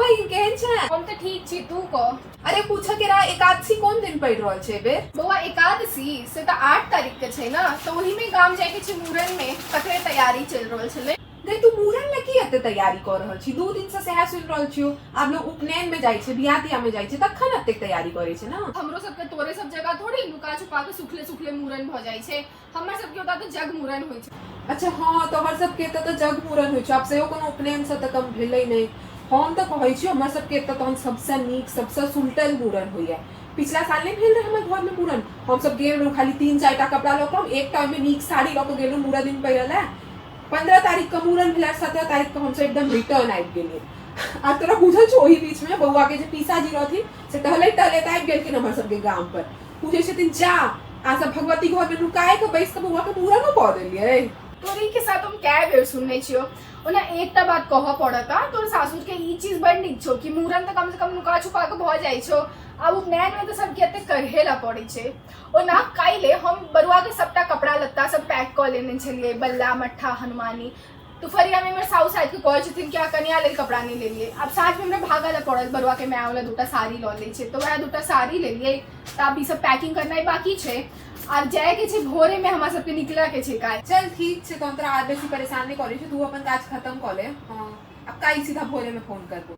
बहिन केहन छै? हम तो ठीक छी, तू कह। अरे पूछा के रहा एकादशी कोन दिन पड़ रहल छै बे? बउआ एकादशी से तो 8 तारीख के छै ना, तो वही में गाम जाए के छै मूरन में, तकरे तैयारी चल रहल छले। गई तू मूरन में की एते तैयारी कर रहल छी? 2 दिन से सएह सुन रहल छियो। आब लोग उपनयन में जाय छै, बियाह तियाह में जाय छै, तखन एते तैयारी करे छै ना। हमरो सबके तोरे सब जगह थोड़ी लुका छुपा के सुखले सुखले मूरन भ जाय छै। हमर सबके ओता तो जग मूरन होय छै। अच्छा हाँ, तोहर सबके एतऽ तऽ जग मूरन होइ छै, आब सेहो कोनो उपनयन से तऽ कम भेलै नहि। हम तऽ कहै छी हमर सबके एतऽ तहन सबसँ नीक सबसँ सुलटल मूरन होइए। पिछला साल नहीं भेल रहे हमर घर में मूरन, हम सब गेल रहूँ खाली 3-4 टा कपड़ा लऽ कऽ, एक टा में नीक साड़ी लऽ कऽ गेल रहूँ मूरन दिन पहिरे लए। 15 तारीख के मूरन भेल, 17 तारीख के हमसब एकदम रिटर्न आबि गेलियै। आ तोरा बुझल छौ ओही बीच में बौआ के जे पीसाजी रहथिन से टहलैत आबि गेलखिन हमर सबके गाम पर। पूछै छथिन जा आ सब भगवती घर में नुकाए के बैस के बौआ के मूरनो कऽ देलियै। तोरी के साथ हम क्या बेर सुनने छियो, ओना एकटा बात कह पड़ता, तोर सासुर के ई चीज बड़ नीक छो कि मूरन तो कम से कम नुका छुपा के भ जाय छो। अब उपनयन में तो सबके एते करहे ला पड़े छे। ओना काइले हम बरुआ के सबटा कपड़ा लत्ता सब पैक क लेने छलिए, बल्ला मट्ठा हनुमानी। तो फरिया में हमर साउस साइड के कहै छथिन कि कन्या लेल कपड़ा नहीं लेलिए। अब साथ में हमरा भागा ला पड़ल, बरुआ के माय वाला 2टा साड़ी ल ले छे, तो वह 2टा साड़ी ले लिए। त अब ई सब पैकिंग करनाई बाकी छे, और जाए के छे भोरे में हमरा सबके निकला के छे काज। चल ठीक छै, तो तोरा आज बेसी परेशान नहीं करै छी, तू अपन काज खत्म कर ले। हाँ अब काई सीधा भोरे में फोन कर दो।